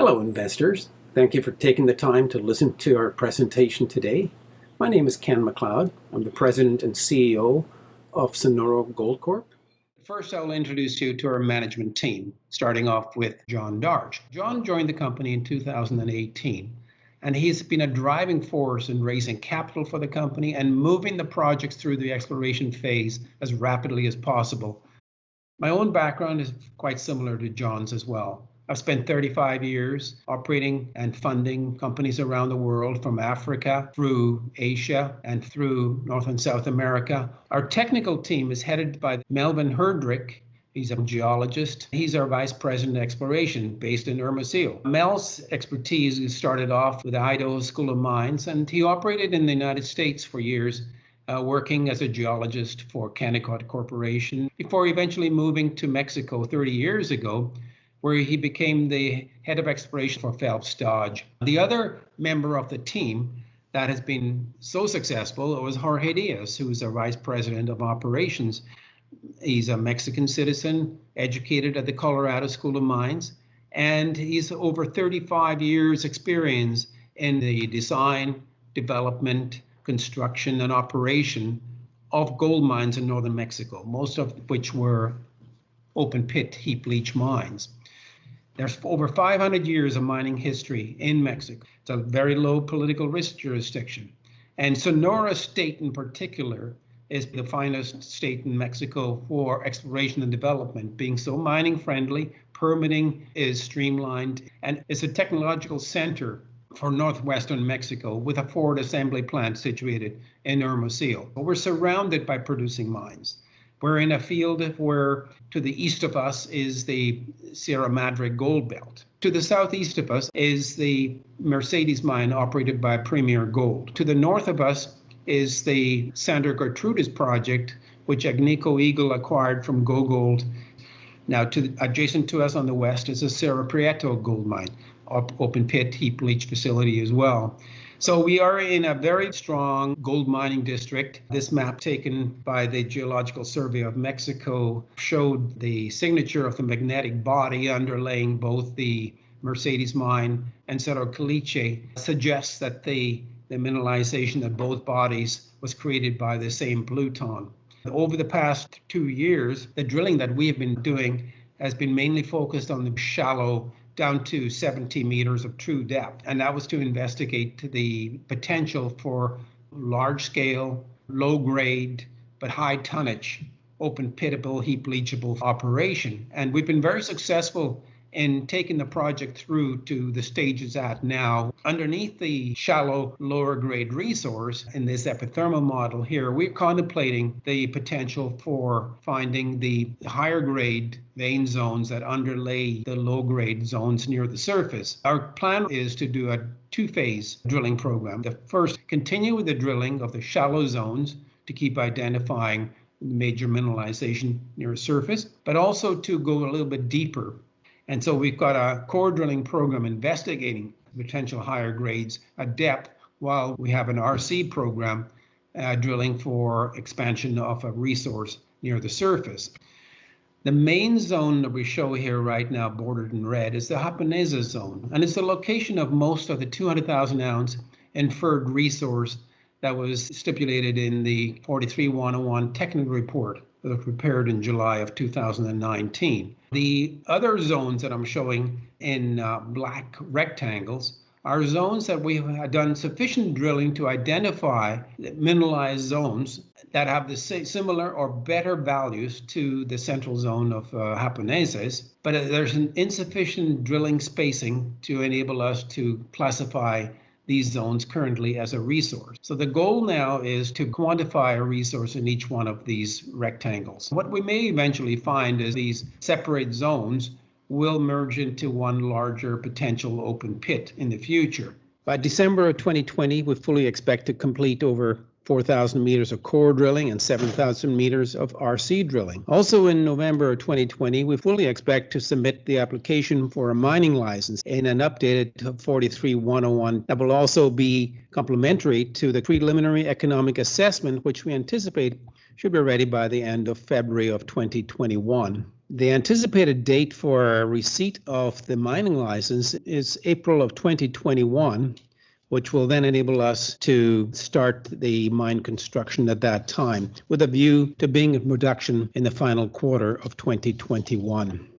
Hello, investors. Thank you for taking the time to listen to our presentation today. My name is Ken MacLeod. I'm the President and CEO of Sonoro Gold Corp. First, I'll introduce you to our management team, starting off with John Darche. John joined the company in 2018, and he's been a driving force in raising capital for the company and moving the projects through the exploration phase as rapidly as possible. My own background is quite similar to John's as well. I've spent 35 years operating and funding companies around the world, from Africa through Asia and through North and South America. Our technical team is headed by Melvin Herdrick. He's a geologist. He's our Vice President of Exploration based in Hermosillo. Mel's expertise started off with the Idaho School of Mines, and he operated in the United States for years, working as a geologist for Kennecott Corporation, before eventually moving to Mexico 30 years ago, where he became the head of exploration for Phelps Dodge. The other member of the team that has been so successful was Jorge Diaz, who's our Vice President of Operations. He's a Mexican citizen, educated at the Colorado School of Mines, and he's over 35 years experience in the design, development, construction, and operation of gold mines in northern Mexico, most of which were open pit heap leach mines. There's over 500 years of mining history in Mexico. It's a very low political risk jurisdiction. And Sonora State in particular is the finest state in Mexico for exploration and development, being so mining friendly. Permitting is streamlined, and it's a technological center for northwestern Mexico with a Ford assembly plant situated in Hermosillo. We're surrounded by producing mines. We're in a field where to the east of us is the Sierra Madre Gold Belt. To the southeast of us is the Mercedes mine operated by Premier Gold. To the north of us is the Santa Gertrudis project, which Agnico Eagle acquired from Go Gold. Now, adjacent to us on the west is the Cerro Prieto gold mine, open pit heap leach facility as well. So we are in a very strong gold mining district. This map taken by the Geological Survey of Mexico showed the signature of the magnetic body underlaying both the Mercedes mine and Cerro Caliche, suggests that the mineralization of both bodies was created by the same pluton. Over the past 2 years, the drilling that we have been doing has been mainly focused on the shallow down to 70 meters of true depth. And that was to investigate the potential for large-scale, low-grade, but high tonnage, open pitable, heap leachable operation. And we've been very successful in taking the project through to the stage it's at now. Underneath the shallow, lower grade resource in this epithermal model here, we're contemplating the potential for finding the higher grade vein zones that underlay the low grade zones near the surface. Our plan is to do a two-phase drilling program. The first, continue with the drilling of the shallow zones to keep identifying major mineralization near the surface, but also to go a little bit deeper. And so we've got a core drilling program investigating potential higher grades at depth, while we have an RC program drilling for expansion of a resource near the surface. The main zone that we show here right now, bordered in red, is the Japonesa zone, and it's the location of most of the 200,000 ounce inferred resource that was stipulated in the 43-101 technical report that was prepared in July of 2019. The other zones that I'm showing in black rectangles are zones that we have done sufficient drilling to identify mineralized zones that have the similar or better values to the central zone of Japoneses, but there's an insufficient drilling spacing to enable us to classify these zones currently as a resource. So the goal now is to quantify a resource in each one of these rectangles. What we may eventually find is these separate zones will merge into one larger potential open pit in the future. By December of 2020, we fully expect to complete over 4,000 meters of core drilling and 7,000 meters of RC drilling. Also in November of 2020, we fully expect to submit the application for a mining license in an updated 43-101 that will also be complementary to the preliminary economic assessment, which we anticipate should be ready by the end of February of 2021. The anticipated date for receipt of the mining license is April of 2021, which will then enable us to start the mine construction at that time, with a view to being in production in the final quarter of 2021.